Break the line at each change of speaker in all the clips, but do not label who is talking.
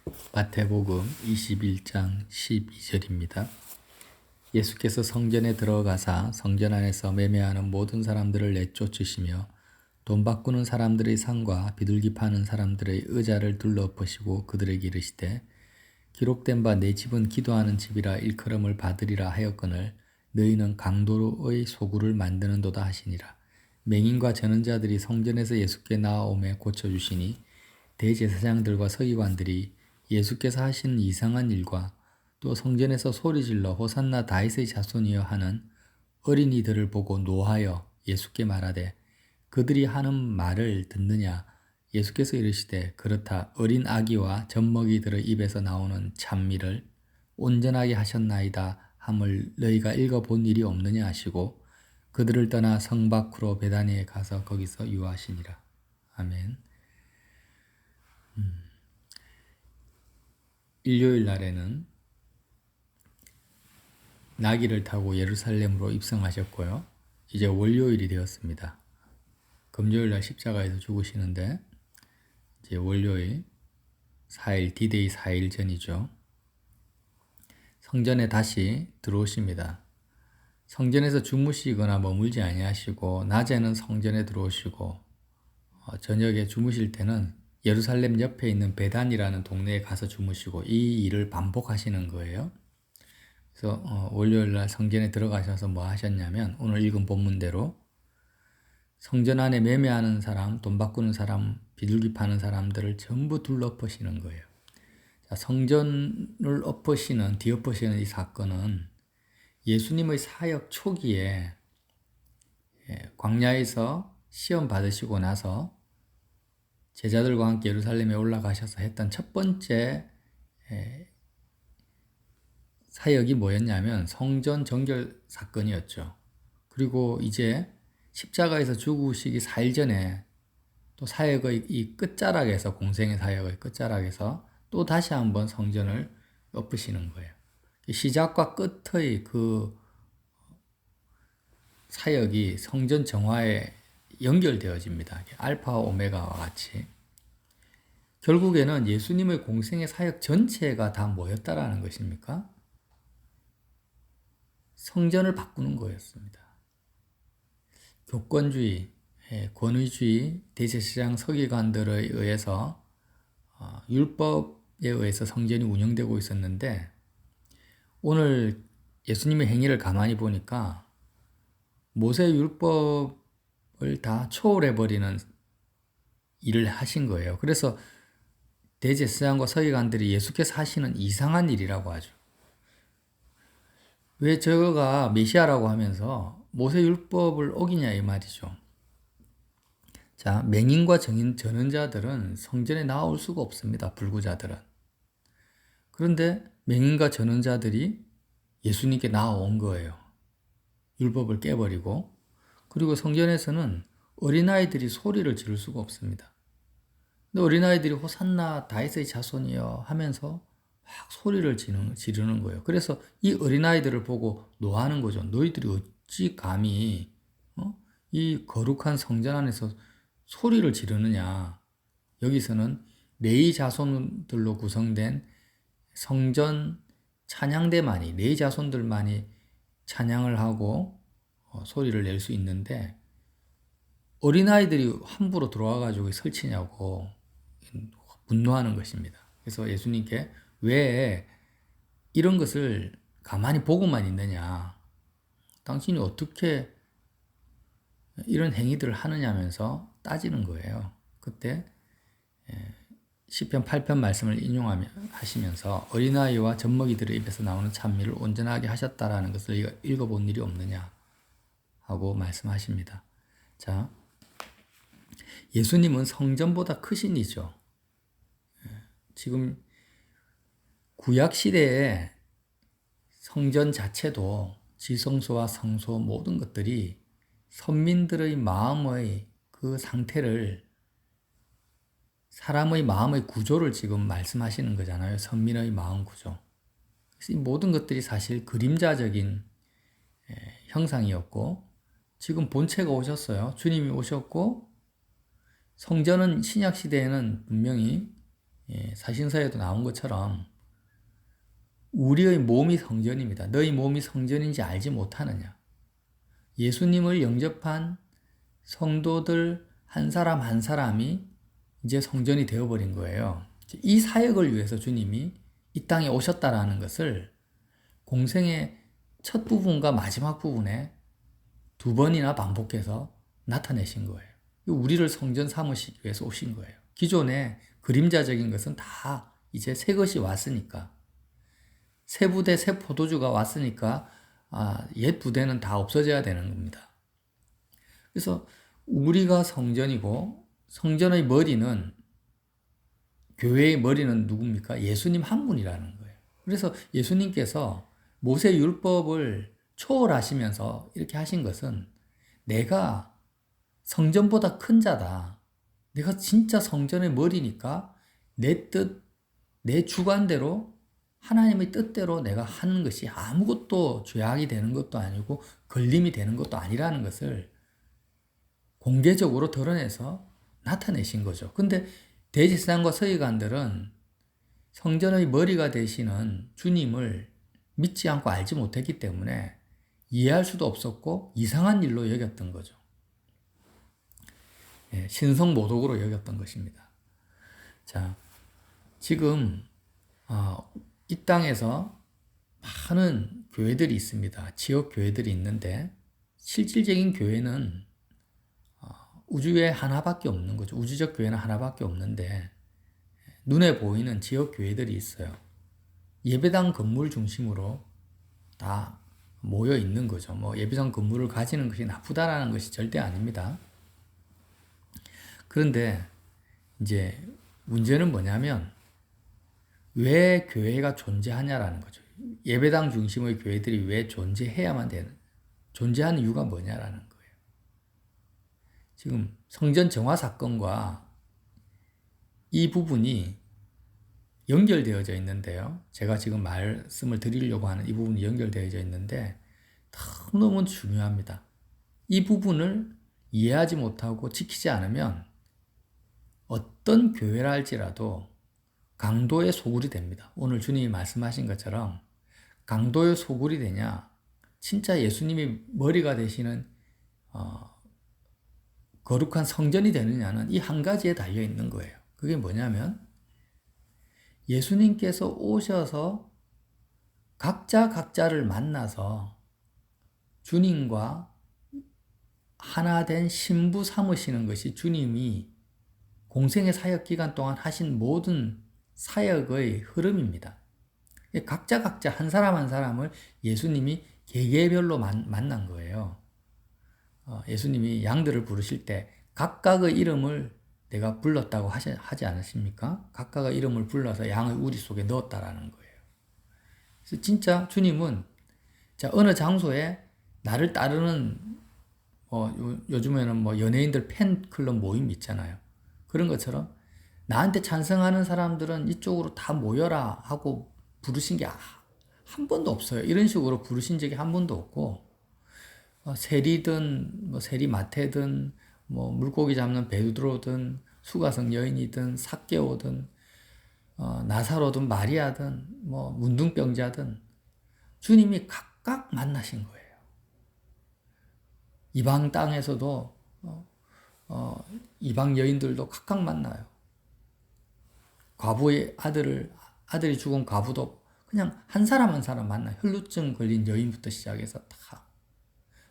마태복음 21장 12절입니다. 예수께서 성전에 들어가사 성전 안에서 매매하는 모든 사람들을 내쫓으시며 돈 바꾸는 사람들의 상과 비둘기 파는 사람들의 의자를 둘러엎으시고 그들에게 이르시되 기록된 바 내 집은 기도하는 집이라 일컬음을 받으리라 하였거늘 너희는 강도의 소굴을 만드는도다 하시니라. 맹인과 전언자들이 성전에서 예수께 나아오매 고쳐주시니 대제사장들과 서기관들이 예수께서 하신 이상한 일과 또 성전에서 소리질러 호산나 다윗의 자손이여 하는 어린이들을 보고 노하여 예수께 말하되 그들이 하는 말을 듣느냐. 예수께서 이르시되 그렇다. 어린 아기와 젖먹이들의 입에서 나오는 찬미를 온전하게 하셨나이다 함을 너희가 읽어본 일이 없느냐 하시고 그들을 떠나 성 밖으로 베다니에 가서 거기서 유하시니라. 아멘. 일요일 날에는 나귀를 타고 예루살렘으로 입성하셨고요. 이제 월요일이 되었습니다. 금요일 날 십자가에서 죽으시는데 이제 월요일 4일 D-Day 4일 전이죠. 성전에 다시 들어오십니다. 성전에서 주무시거나 머물지 아니하시고 낮에는 성전에 들어오시고 저녁에 주무실 때는 예루살렘 옆에 있는 베단이라는 동네에 가서 주무시고 이 일을 반복하시는 거예요. 그래서 월요일 날 성전에 들어가셔서 뭐 하셨냐면 오늘 읽은 본문대로 성전 안에 매매하는 사람, 돈 바꾸는 사람, 비둘기 파는 사람들을 전부 둘러엎으시는 거예요. 자, 성전을 뒤엎으시는 이 사건은 예수님의 사역 초기에 광야에서 시험 받으시고 나서 제자들과 함께 예루살렘에 올라가셔서 했던 첫 번째 사역이 뭐였냐면 성전 정결 사건이었죠. 그리고 이제 십자가에서 죽으시기 4일 전에 또 사역의 이 끝자락에서 공생의 사역의 끝자락에서 또 다시 한번 성전을 엎으시는 거예요. 시작과 끝의 그 사역이 성전 정화에 연결되어집니다. 알파와 오메가와 같이. 결국에는 예수님의 공생의 사역 전체가 다 뭐였다라는 것입니까? 성전을 바꾸는 거였습니다. 교권주의, 권위주의, 대제사장 서기관들에 의해서 율법에 의해서 성전이 운영되고 있었는데 오늘 예수님의 행위를 가만히 보니까 모세 율법을 다 초월해버리는 일을 하신 거예요. 그래서 대제사장과 서기관들이 예수께서 하시는 이상한 일이라고 하죠. 왜 저가 메시아라고 하면서 모세 율법을 어기냐 이 말이죠. 자, 맹인과 전언자들은 성전에 나올 수가 없습니다. 불구자들은. 그런데 맹인과 전언자들이 예수님께 나아온 거예요. 율법을 깨버리고. 그리고 성전에서는 어린아이들이 소리를 지를 수가 없습니다. 근데 어린아이들이 호산나 다윗의 자손이여 하면서 막 소리를 지르는 거예요. 그래서 이 어린아이들을 보고 노하는 거죠. 너희들이 어찌 감히 이 거룩한 성전 안에서 소리를 지르느냐. 여기서는 레위 자손들로 구성된 성전 찬양대만이, 레위 자손들만이 찬양을 하고 소리를 낼 수 있는데 어린아이들이 함부로 들어와가지고 설치냐고 분노하는 것입니다. 그래서 예수님께 왜 이런 것을 가만히 보고만 있느냐. 당신이 어떻게 이런 행위들을 하느냐면서 따지는 거예요. 그때 시편 8편 말씀을 인용하시면서 어린아이와 젖먹이들의 입에서 나오는 찬미를 온전하게 하셨다라는 것을 읽어본 일이 없느냐 하고 말씀하십니다. 자, 예수님은 성전보다 크신 이죠. 지금 구약 시대에 성전 자체도 지성소와 성소 모든 것들이 선민들의 마음의 그 상태를 사람의 마음의 구조를 지금 말씀하시는 거잖아요. 선민의 마음 구조. 그래서 이 모든 것들이 사실 그림자적인 형상이었고 지금 본체가 오셨어요. 주님이 오셨고 성전은 신약 시대에는 분명히 사신서에도 나온 것처럼 우리의 몸이 성전입니다. 너희 몸이 성전인지 알지 못하느냐. 예수님을 영접한 성도들 한 사람 한 사람이 이제 성전이 되어버린 거예요. 이 사역을 위해서 주님이 이 땅에 오셨다라는 것을 공생의 첫 부분과 마지막 부분에 두 번이나 반복해서 나타내신 거예요. 우리를 성전 삼으시기 위해서 오신 거예요. 기존에 그림자적인 것은 다 이제 새 것이 왔으니까, 새 부대, 새 포도주가 왔으니까 옛 부대는 다 없어져야 되는 겁니다. 그래서 우리가 성전이고 성전의 머리는, 교회의 머리는 누굽니까? 예수님 한 분이라는 거예요. 그래서 예수님께서 모세 율법을 초월하시면서 이렇게 하신 것은 내가 성전보다 큰 자다. 내가 진짜 성전의 머리니까 내 뜻, 내 주관대로 하나님의 뜻대로 내가 하는 것이 아무것도 죄악이 되는 것도 아니고 걸림이 되는 것도 아니라는 것을 공개적으로 드러내서 나타내신 거죠. 근데 대제사장과 서기관들은 성전의 머리가 되시는 주님을 믿지 않고 알지 못했기 때문에 이해할 수도 없었고 이상한 일로 여겼던 거죠. 신성모독으로 여겼던 것입니다. 자, 지금 이 땅에서 많은 교회들이 있습니다. 지역 교회들이 있는데 실질적인 교회는 우주에 하나밖에 없는 거죠. 우주적 교회는 하나밖에 없는데 눈에 보이는 지역 교회들이 있어요. 예배당 건물 중심으로 다 모여 있는 거죠. 뭐 예배당 건물을 가지는 것이 나쁘다라는 것이 절대 아닙니다. 그런데 이제 문제는 뭐냐면 왜 교회가 존재하냐라는 거죠. 예배당 중심의 교회들이 왜 존재해야만 되는, 존재하는 이유가 뭐냐라는 거예요. 지금 성전 정화 사건과 이 부분이 연결되어져 있는데요. 제가 지금 말씀을 드리려고 하는 이 부분이 연결되어져 있는데 너무 중요합니다. 이 부분을 이해하지 못하고 지키지 않으면 어떤 교회라 할지라도 강도의 소굴이 됩니다. 오늘 주님이 말씀하신 것처럼 강도의 소굴이 되냐, 진짜 예수님이 머리가 되시는 거룩한 성전이 되느냐는 이 한 가지에 달려 있는 거예요. 그게 뭐냐면 예수님께서 오셔서 각자를 만나서 주님과 하나 된 신부 삼으시는 것이 주님이 공생의 사역 기간 동안 하신 모든 사역의 흐름입니다. 각자 한 사람 한 사람을 예수님이 개개별로 만난 거예요. 예수님이 양들을 부르실 때 각각의 이름을 내가 불렀다고 하지 않으십니까? 각각의 이름을 불러서 양의 우리 속에 넣었다라는 거예요. 그래서 진짜 주님은 어느 장소에 나를 따르는 요즘에는 연예인들 팬클럽 모임 있잖아요. 그런 것처럼 나한테 찬성하는 사람들은 이쪽으로 다 모여라 하고 부르신 게 한 번도 없어요. 이런 식으로 부르신 적이 한 번도 없고 세리든 세리마태든 물고기 잡는 베드로든 수가성 여인이든 삭개오든 나사로든 마리아든 문둥병자든 주님이 각각 만나신 거예요. 이방 땅에서도 이방 여인들도 각각 만나요. 과부의 아들이 죽은 과부도 그냥 한 사람 한 사람 만나요. 혈루증 걸린 여인부터 시작해서 다.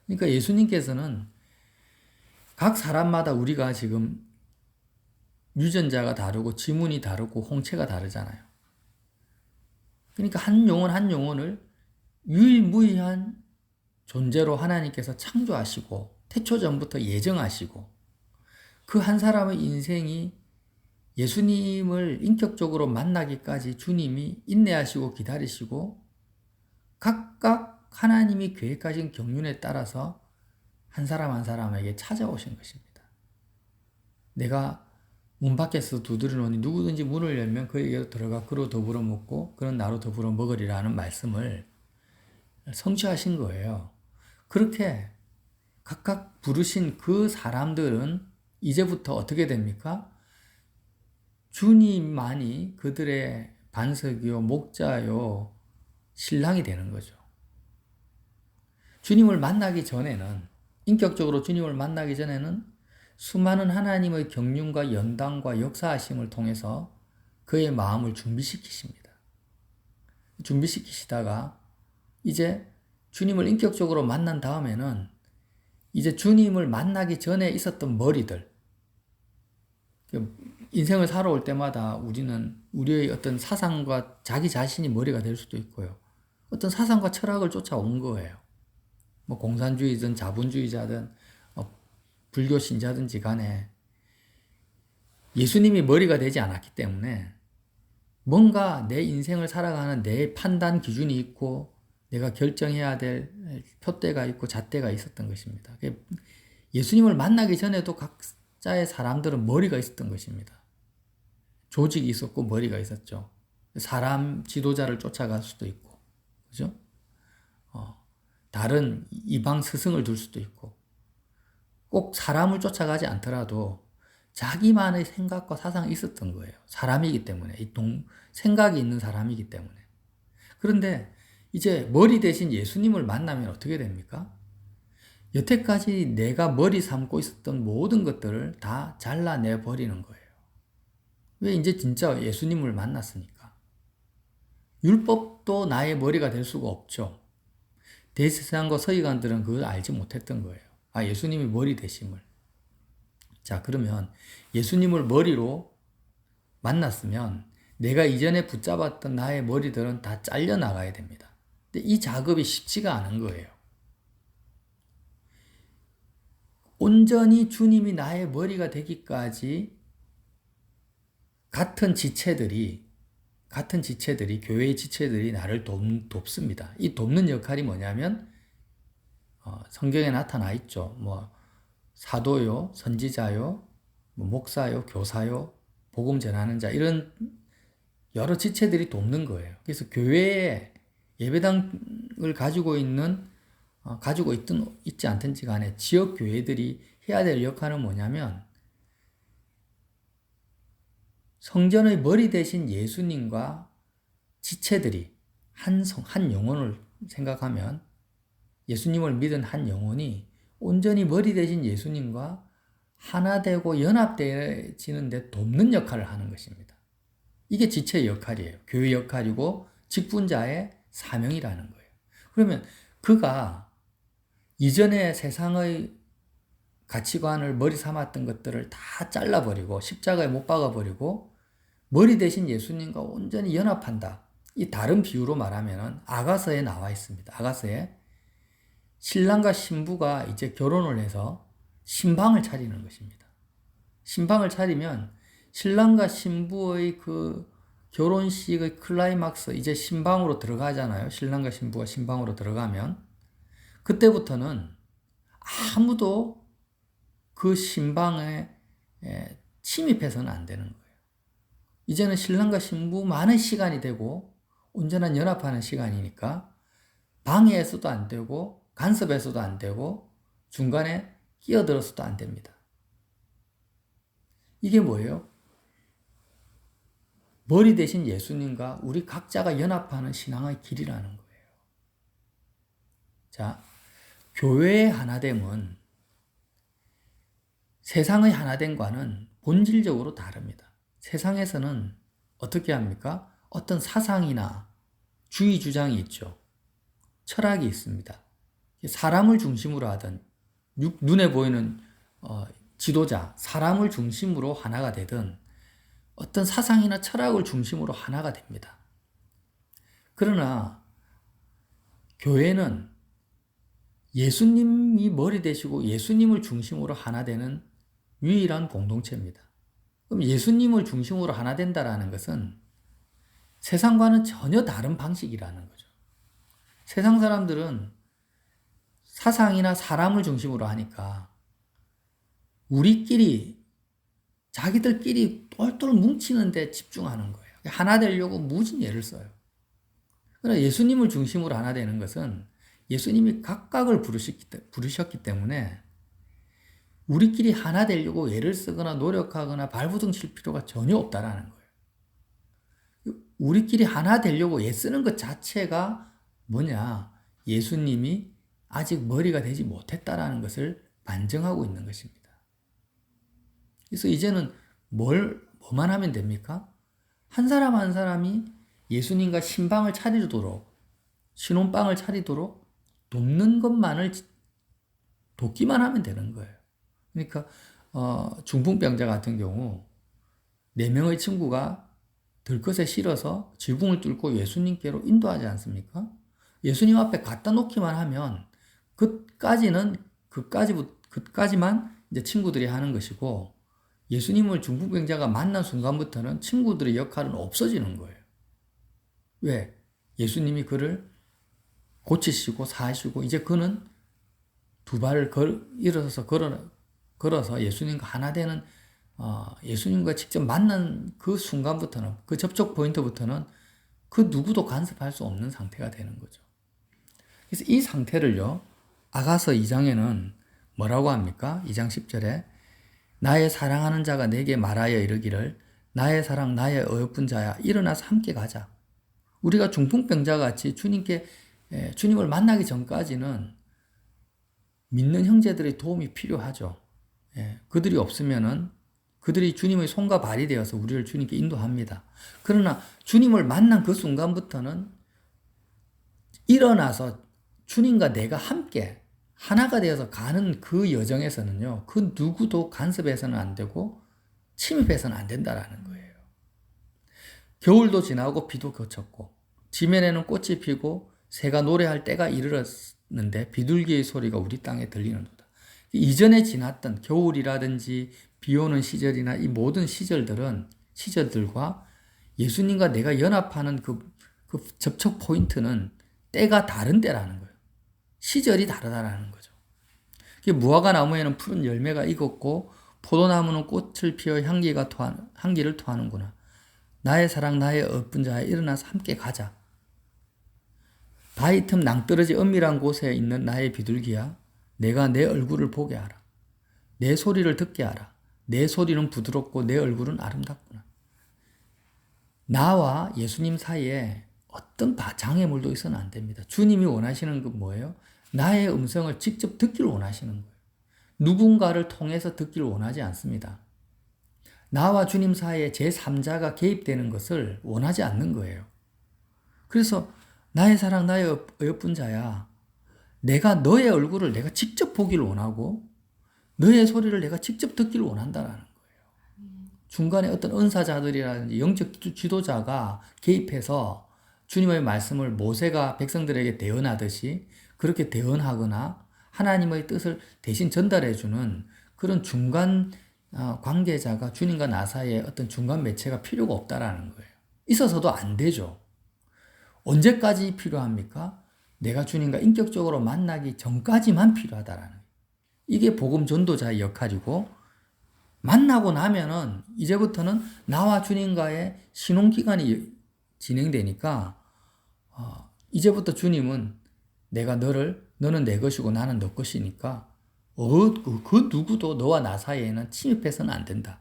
그러니까 예수님께서는 각 사람마다 우리가 지금 유전자가 다르고 지문이 다르고 홍채가 다르잖아요. 그러니까 한 영혼을 유일무이한 존재로 하나님께서 창조하시고 태초전부터 예정하시고 그 한 사람의 인생이 예수님을 인격적으로 만나기까지 주님이 인내하시고 기다리시고 각각 하나님이 계획하신 경륜에 따라서 한 사람 한 사람에게 찾아오신 것입니다. 내가 문 밖에서 두드려놓으니 누구든지 문을 열면 그에게로 들어가 그로 더불어 먹고 그는 나로 더불어 먹으리라는 말씀을 성취하신 거예요. 그렇게 각각 부르신 그 사람들은 이제부터 어떻게 됩니까? 주님만이 그들의 반석이요, 목자요, 신랑이 되는 거죠. 주님을 만나기 전에는, 인격적으로 주님을 만나기 전에는 수많은 하나님의 경륜과 연단과 역사하심을 통해서 그의 마음을 준비시키십니다. 준비시키시다가 이제 주님을 인격적으로 만난 다음에는 이제 주님을 만나기 전에 있었던 머리들, 인생을 살아올 때마다 우리는 우리의 어떤 사상과 자기 자신이 머리가 될 수도 있고요. 어떤 사상과 철학을 쫓아온 거예요. 뭐 공산주의든 자본주의자든 불교 신자든지 간에 예수님이 머리가 되지 않았기 때문에 뭔가 내 인생을 살아가는 내 판단 기준이 있고 내가 결정해야 될 표대가 있고 잣대가 있었던 것입니다. 예수님을 만나기 전에도 각자의 사람들은 머리가 있었던 것입니다. 조직이 있었고 머리가 있었죠. 사람 지도자를 쫓아갈 수도 있고, 그죠? 다른 이방 스승을 둘 수도 있고, 꼭 사람을 쫓아가지 않더라도 자기만의 생각과 사상이 있었던 거예요. 사람이기 때문에, 생각이 있는 사람이기 때문에. 그런데 이제 머리 대신 예수님을 만나면 어떻게 됩니까? 여태까지 내가 머리 삼고 있었던 모든 것들을 다 잘라내 버리는 거예요. 왜? 이제 진짜 예수님을 만났으니까. 율법도 나의 머리가 될 수가 없죠. 대제사장과 서기관들은 그걸 알지 못했던 거예요. 예수님이 머리 되심을. 자, 그러면 예수님을 머리로 만났으면 내가 이전에 붙잡았던 나의 머리들은 다 잘려나가야 됩니다. 근데 이 작업이 쉽지가 않은 거예요. 온전히 주님이 나의 머리가 되기까지 같은 지체들이, 교회의 지체들이 나를 돕습니다. 이 돕는 역할이 뭐냐면, 성경에 나타나 있죠. 뭐, 사도요, 선지자요, 뭐 목사요, 교사요, 복음 전하는 자, 이런 여러 지체들이 돕는 거예요. 그래서 교회에 예배당을 가지고 있지 않든지 간에 지역 교회들이 해야 될 역할은 뭐냐면, 성전의 머리 대신 예수님과 지체들이 한 영혼을 생각하면 예수님을 믿은 한 영혼이 온전히 머리 대신 예수님과 하나 되고 연합되어지는 데 돕는 역할을 하는 것입니다. 이게 지체의 역할이에요. 교회 역할이고 직분자의 사명이라는 거예요. 그러면 그가 이전에 세상의 가치관을 머리 삼았던 것들을 다 잘라버리고 십자가에 못 박아버리고 머리 대신 예수님과 온전히 연합한다. 이 다른 비유로 말하면 아가서에 나와 있습니다. 아가서에 신랑과 신부가 이제 결혼을 해서 신방을 차리는 것입니다. 신방을 차리면 신랑과 신부의 그 결혼식의 클라이막스, 이제 신방으로 들어가잖아요. 신랑과 신부가 신방으로 들어가면 그때부터는 아무도 그 신방에 침입해서는 안 되는 거예요. 이제는 신랑과 신부만의 시간이 되고 온전한 연합하는 시간이니까 방해해서도 안 되고 간섭해서도 안 되고 중간에 끼어들어서도 안 됩니다. 이게 뭐예요? 머리 대신 예수님과 우리 각자가 연합하는 신앙의 길이라는 거예요. 자, 교회의 하나됨은 세상의 하나됨과는 본질적으로 다릅니다. 세상에서는 어떻게 합니까? 어떤 사상이나 주의 주장이 있죠. 철학이 있습니다. 사람을 중심으로 하든 눈에 보이는 지도자, 사람을 중심으로 하나가 되든 어떤 사상이나 철학을 중심으로 하나가 됩니다. 그러나 교회는 예수님이 머리 되시고 예수님을 중심으로 하나 되는 유일한 공동체입니다. 그럼 예수님을 중심으로 하나 된다라는 것은 세상과는 전혀 다른 방식이라는 거죠. 세상 사람들은 사상이나 사람을 중심으로 하니까 우리끼리, 자기들끼리 똘똘 뭉치는 데 집중하는 거예요. 하나 되려고 무진 애를 써요. 그러나 예수님을 중심으로 하나 되는 것은 예수님이 각각을 부르셨기 때문에 우리끼리 하나 되려고 애를 쓰거나 노력하거나 발부둥 칠 필요가 전혀 없다라는 거예요. 우리끼리 하나 되려고 애쓰는 것 자체가 뭐냐? 예수님이 아직 머리가 되지 못했다라는 것을 반증하고 있는 것입니다. 그래서 이제는 뭐만 하면 됩니까? 한 사람 한 사람이 예수님과 신방을 차리도록, 신혼방을 차리도록 돕는 것만을 돕기만 하면 되는 거예요. 그러니까 중풍병자 같은 경우 4명의 친구가 들것에 실어서 지붕을 뚫고 예수님께로 인도하지 않습니까? 예수님 앞에 갖다 놓기만 하면 그까지만 이제 친구들이 하는 것이고, 예수님을 중풍병자가 만난 순간부터는 친구들의 역할은 없어지는 거예요. 왜? 예수님이 그를 고치시고 사시고 이제 그는 두 발을 일어서서 걸어서 예수님과 하나 되는 예수님과 직접 만난 그 순간부터는, 그 접촉 포인트부터는 그 누구도 간섭할 수 없는 상태가 되는 거죠. 그래서 이 상태를요, 아가서 2장에는 뭐라고 합니까? 2장 10절에 나의 사랑하는 자가 내게 말하여 이르기를 나의 사랑 나의 어여쁜 자야 일어나서 함께 가자. 우리가 중풍병자 같이 주님을 만나기 전까지는 믿는 형제들의 도움이 필요하죠. 그들이 없으면은 그들이 주님의 손과 발이 되어서 우리를 주님께 인도합니다. 그러나 주님을 만난 그 순간부터는 일어나서 주님과 내가 함께 하나가 되어서 가는 그 여정에서는요, 그 누구도 간섭해서는 안 되고 침입해서는 안 된다라는 거예요. 겨울도 지나고 비도 그쳤고 지면에는 꽃이 피고 새가 노래할 때가 이르렀는데 비둘기의 소리가 우리 땅에 들리는도다. 이전에 지났던 겨울이라든지 비 오는 시절이나 이 모든 시절들과 예수님과 내가 연합하는 그 접촉 포인트는 때가 다른 때라는 거예요. 시절이 다르다라는 거죠. 무화과 나무에는 푸른 열매가 익었고 포도나무는 꽃을 피워 향기를 토하는구나. 나의 사랑 나의 어쁜 자야 일어나서 함께 가자. 바위 틈 낭떠러지 은밀한 곳에 있는 나의 비둘기야, 내가 내 얼굴을 보게 하라. 내 소리를 듣게 하라. 내 소리는 부드럽고 내 얼굴은 아름답구나. 나와 예수님 사이에 어떤 장애물도 있어는 안 됩니다. 주님이 원하시는 건 뭐예요? 나의 음성을 직접 듣기를 원하시는 거예요. 누군가를 통해서 듣기를 원하지 않습니다. 나와 주님 사이에 제3자가 개입되는 것을 원하지 않는 거예요. 그래서 나의 사랑 나의 어여쁜 자야, 내가 너의 얼굴을 내가 직접 보기를 원하고 너의 소리를 내가 직접 듣기를 원한다라는 거예요. 중간에 어떤 은사자들이라든지 영적 지도자가 개입해서 주님의 말씀을 모세가 백성들에게 대언하듯이 그렇게 대언하거나 하나님의 뜻을 대신 전달해주는 그런 중간 관계자가 주님과 나 사이에 어떤 중간 매체가 필요가 없다라는 거예요. 있어서도 안 되죠. 언제까지 필요합니까? 내가 주님과 인격적으로 만나기 전까지만 필요하다라는 거예요. 이게 복음 전도자의 역할이고, 만나고 나면은 이제부터는 나와 주님과의 신혼기간이 진행되니까 이제부터 주님은 너는 내 것이고 나는 너 것이니까 그 누구도 너와 나 사이에는 침입해서는 안 된다.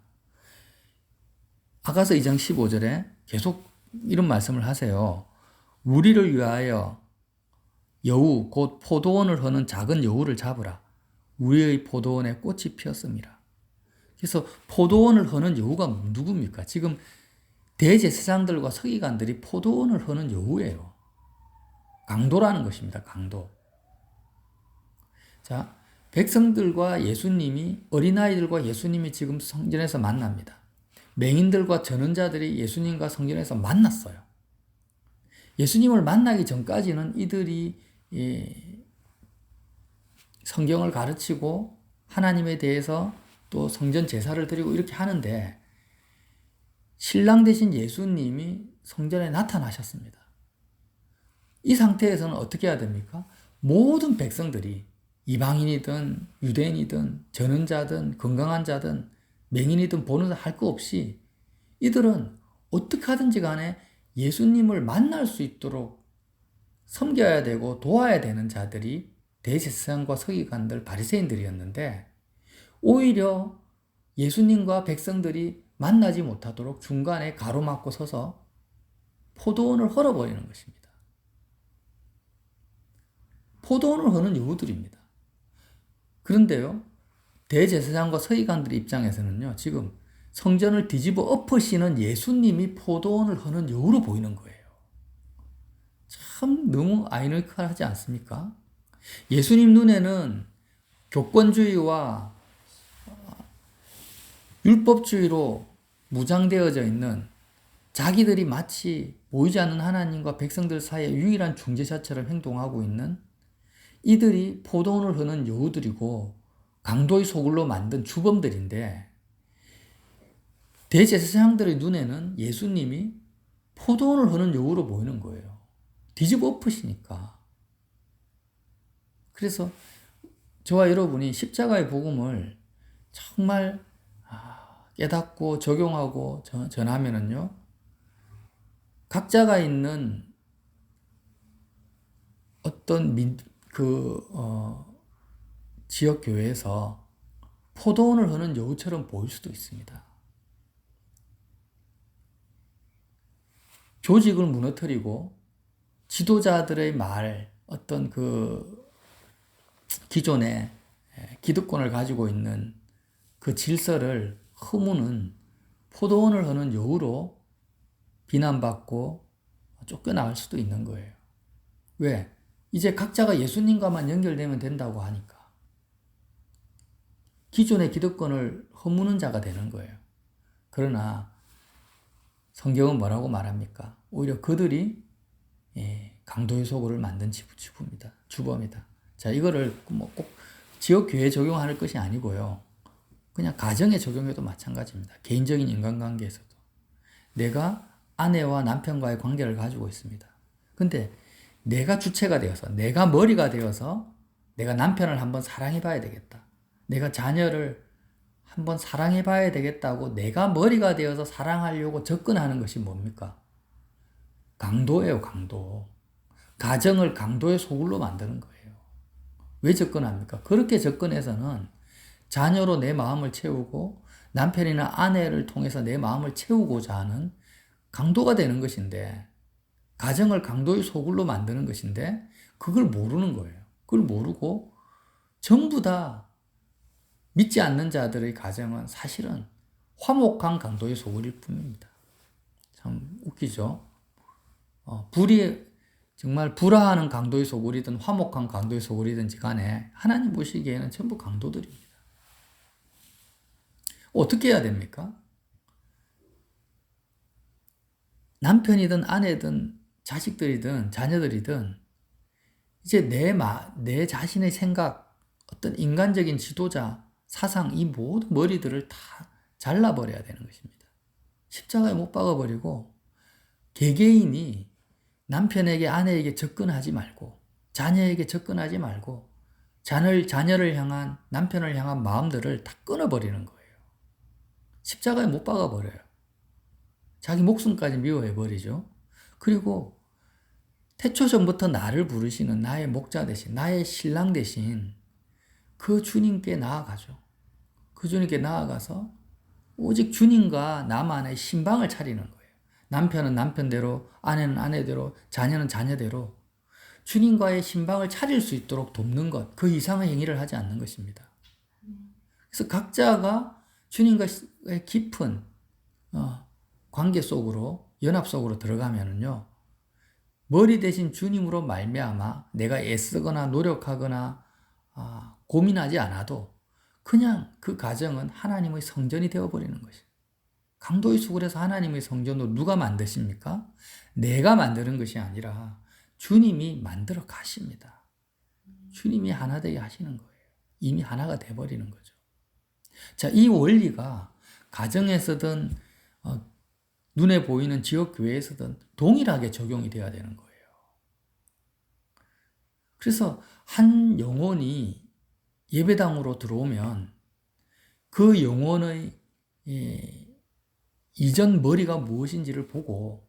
아가서 2장 15절에 계속 이런 말씀을 하세요. 우리를 위하여 여우 곧 포도원을 허는 작은 여우를 잡으라. 우리의 포도원에 꽃이 피었습니다. 그래서 포도원을 허는 여우가 누굽니까? 지금 대제사장들과 서기관들이 포도원을 허는 여우예요. 강도라는 것입니다. 강도. 자, 백성들과 예수님이, 어린아이들과 예수님이 지금 성전에서 만납니다. 맹인들과 전언자들이 예수님과 성전에서 만났어요. 예수님을 만나기 전까지는 이들이 성경을 가르치고 하나님에 대해서 또 성전 제사를 드리고 이렇게 하는데, 신랑 되신 예수님이 성전에 나타나셨습니다. 이 상태에서는 어떻게 해야 됩니까? 모든 백성들이 이방인이든 유대인이든 전언자든 건강한 자든 맹인이든 보는 자 할 거 없이 이들은 어떻게 하든지 간에 예수님을 만날 수 있도록 섬겨야 되고 도와야 되는 자들이 대제사장과 서기관들, 바리새인들이었는데, 오히려 예수님과 백성들이 만나지 못하도록 중간에 가로막고 서서 포도원을 헐어버리는 것입니다. 포도원을 허는 여우들입니다. 그런데요, 대제사장과 서기관들의 입장에서는요, 지금 성전을 뒤집어 엎으시는 예수님이 포도원을 허는 여우로 보이는 거예요. 참 너무 아이러니컬하지 않습니까? 예수님 눈에는 교권주의와 율법주의로 무장되어져 있는 자기들이 마치 보이지 않는 하나님과 백성들 사이에 유일한 중재자처럼 행동하고 있는 이들이 포도원을 허는 여우들이고 강도의 소굴로 만든 주범들인데, 대제사장들의 눈에는 예수님이 포도원을 허는 여우로 보이는 거예요. 뒤집어 엎으시니까. 그래서 저와 여러분이 십자가의 복음을 정말 깨닫고 적용하고 전하면은요, 각자가 있는 어떤 지역 교회에서 포도원을 허는 여우처럼 보일 수도 있습니다. 조직을 무너뜨리고 지도자들의 어떤 기존의 기득권을 가지고 있는 그 질서를 허무는 포도원을 허는 여우로 비난받고 쫓겨나갈 수도 있는 거예요. 왜? 이제 각자가 예수님과만 연결되면 된다고 하니까. 기존의 기득권을 허무는 자가 되는 거예요. 그러나 성경은 뭐라고 말합니까? 오히려 그들이 강도의 소굴을 만든 주범이다. 자, 이거를 꼭 지역 교회에 적용할 것이 아니고요. 그냥 가정에 적용해도 마찬가지입니다. 개인적인 인간관계에서도. 내가 아내와 남편과의 관계를 가지고 있습니다. 근데 내가 주체가 되어서, 내가 머리가 되어서 내가 남편을 한번 사랑해 봐야 되겠다. 내가 자녀를 한번 사랑해 봐야 되겠다고 내가 머리가 되어서 사랑하려고 접근하는 것이 뭡니까? 강도예요, 강도. 가정을 강도의 소굴로 만드는 거예요. 왜 접근합니까? 그렇게 접근해서는 자녀로 내 마음을 채우고 남편이나 아내를 통해서 내 마음을 채우고자 하는 강도가 되는 것인데, 가정을 강도의 소굴로 만드는 것인데 그걸 모르는 거예요. 그걸 모르고 전부 다 믿지 않는 자들의 가정은 사실은 화목한 강도의 소굴일 뿐입니다. 참 웃기죠? 정말 불화하는 강도의 소굴이든 화목한 강도의 소굴이든지 간에 하나님 보시기에는 전부 강도들입니다. 어떻게 해야 됩니까? 남편이든 아내든 자식들이든 자녀들이든 이제 내 자신의 생각, 어떤 인간적인 지도자, 사상, 이 모든 머리들을 다 잘라버려야 되는 것입니다. 십자가에 못 박아버리고 개개인이 남편에게 아내에게 접근하지 말고, 자녀에게 접근하지 말고, 자녀를 향한, 남편을 향한 마음들을 다 끊어버리는 거예요. 십자가에 못 박아버려요. 자기 목숨까지 미워해버리죠. 그리고 태초전부터 나를 부르시는 나의 목자 대신, 나의 신랑 대신 그 주님께 나아가죠. 그 주님께 나아가서 오직 주님과 나만의 신방을 차리는 거예요. 남편은 남편대로, 아내는 아내대로, 자녀는 자녀대로 주님과의 신방을 차릴 수 있도록 돕는 것, 그 이상의 행위를 하지 않는 것입니다. 그래서 각자가 주님과의 깊은 관계 속으로, 연합 속으로 들어가면은요, 머리 대신 주님으로 말미암아 내가 애쓰거나 노력하거나 고민하지 않아도 그냥 그 가정은 하나님의 성전이 되어버리는 것이에요. 강도의 수굴에서 하나님의 성전으로 누가 만드십니까? 내가 만드는 것이 아니라 주님이 만들어 가십니다. 주님이 하나 되게 하시는 거예요. 이미 하나가 돼버리는 거죠. 자, 이 원리가 가정에서든 눈에 보이는 지역교회에서든 동일하게 적용이 되어야 되는 거예요. 그래서 한 영혼이 예배당으로 들어오면 그 영혼의 이전 머리가 무엇인지를 보고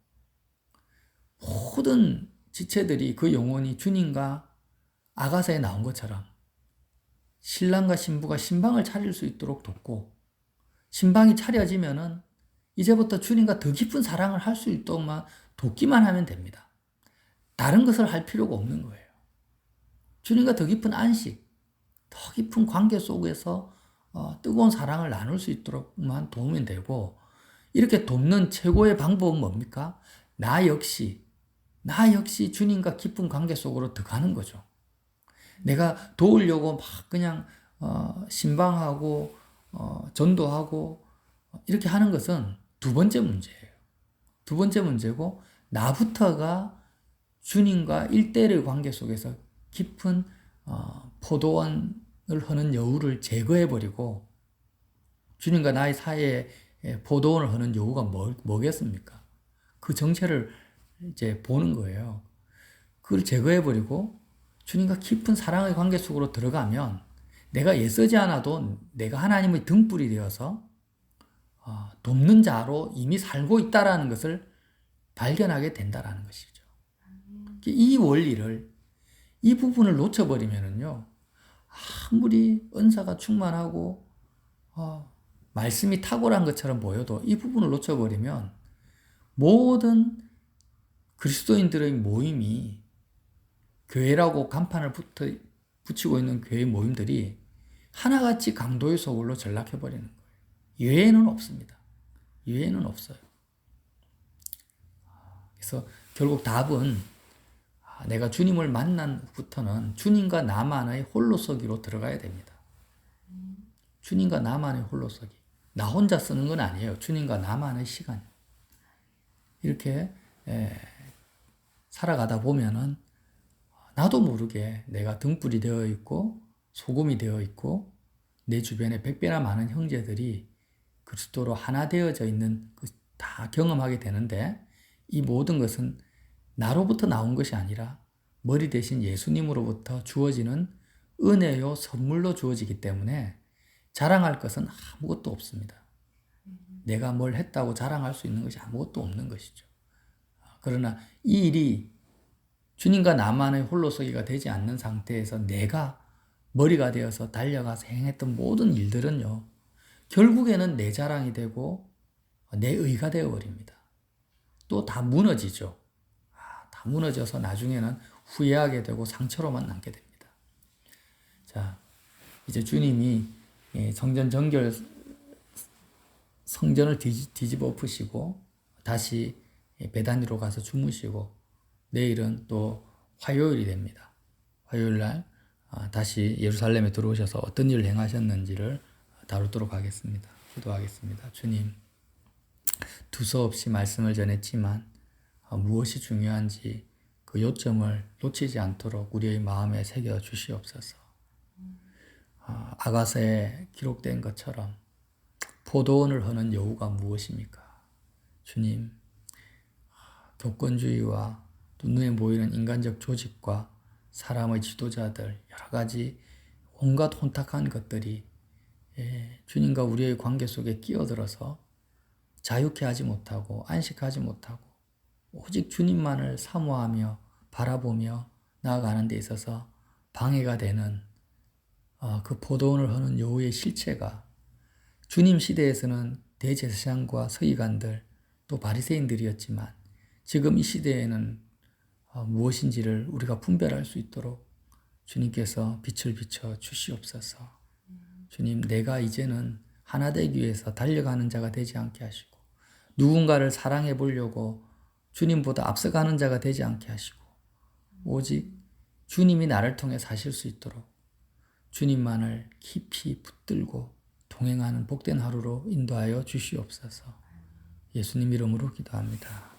모든 지체들이 그 영혼이 주님과 아가사에 나온 것처럼 신랑과 신부가 신방을 차릴 수 있도록 돕고, 신방이 차려지면은 이제부터 주님과 더 깊은 사랑을 할 수 있도록만 돕기만 하면 됩니다. 다른 것을 할 필요가 없는 거예요. 주님과 더 깊은 안식, 더 깊은 관계 속에서 뜨거운 사랑을 나눌 수 있도록만 도우면 되고, 이렇게 돕는 최고의 방법은 뭡니까? 나 역시 주님과 깊은 관계 속으로 들어가는 거죠. 내가 도우려고 막 그냥 신방하고 전도하고 이렇게 하는 것은 두 번째 문제예요. 두 번째 문제고, 나부터가 주님과 일대일의 관계 속에서 깊은 포도원을 하는 여우를 제거해버리고, 주님과 나의 사이에 포도원을 하는 여우가 뭐겠습니까? 그 정체를 이제 보는 거예요. 그걸 제거해버리고 주님과 깊은 사랑의 관계 속으로 들어가면 내가 애쓰지 않아도 내가 하나님의 등불이 되어서 돕는 자로 이미 살고 있다라는 것을 발견하게 된다라는 것이죠. 이 원리를, 이 부분을 놓쳐버리면은요, 아무리 은사가 충만하고 말씀이 탁월한 것처럼 보여도 이 부분을 놓쳐버리면 모든 그리스도인들의 모임이, 교회라고 간판을 붙이고 있는 교회 모임들이 하나같이 강도의 소굴로 전락해버리는 거예요. 예외는 없습니다. 예외는 없어요. 그래서 결국 답은 내가 주님을 만난 후부터는 주님과 나만의 홀로서기로 들어가야 됩니다. 주님과 나만의 홀로서기. 나 혼자 쓰는 건 아니에요. 주님과 나만의 시간. 이렇게 살아가다 보면은 나도 모르게 내가 등불이 되어 있고 소금이 되어 있고 내 주변에 100배나 많은 형제들이 그리스도로 하나 되어져 있는 다 경험하게 되는데, 이 모든 것은 나로부터 나온 것이 아니라 머리 대신 예수님으로부터 주어지는 은혜요 선물로 주어지기 때문에 자랑할 것은 아무것도 없습니다. 내가 뭘 했다고 자랑할 수 있는 것이 아무것도 없는 것이죠. 그러나 이 일이 주님과 나만의 홀로서기가 되지 않는 상태에서 내가 머리가 되어서 달려가서 행했던 모든 일들은요, 결국에는 내 자랑이 되고 내 의가 되어버립니다. 또 다 무너지죠. 다 무너져서 나중에는 후회하게 되고 상처로만 남게 됩니다. 자, 이제 주님이 성전을 뒤집어 엎으시고 다시 베다니로 가서 주무시고, 내일은 또 화요일이 됩니다. 화요일 날 다시 예루살렘에 들어오셔서 어떤 일을 행하셨는지를 다루도록 하겠습니다. 기도하겠습니다. 주님, 두서없이 말씀을 전했지만 무엇이 중요한지 그 요점을 놓치지 않도록 우리의 마음에 새겨 주시옵소서. 아가서에 기록된 것처럼 포도원을 하는 여우가 무엇입니까? 주님, 교권주의와 또 눈에 보이는 인간적 조직과 사람의 지도자들, 여러 가지 온갖 혼탁한 것들이 주님과 우리의 관계 속에 끼어들어서 자유케 하지 못하고 안식하지 못하고 오직 주님만을 사모하며 바라보며 나아가는 데 있어서 방해가 되는 그 포도원을 하는 여우의 실체가 주님 시대에서는 대제사장과 서기관들 또 바리새인들이었지만, 지금 이 시대에는 무엇인지를 우리가 분별할 수 있도록 주님께서 빛을 비춰 주시옵소서. 주님, 내가 이제는 하나 되기 위해서 달려가는 자가 되지 않게 하시고, 누군가를 사랑해 보려고 주님보다 앞서가는 자가 되지 않게 하시고, 오직 주님이 나를 통해 사실 수 있도록 주님만을 깊이 붙들고 동행하는 복된 하루로 인도하여 주시옵소서. 예수님 이름으로 기도합니다.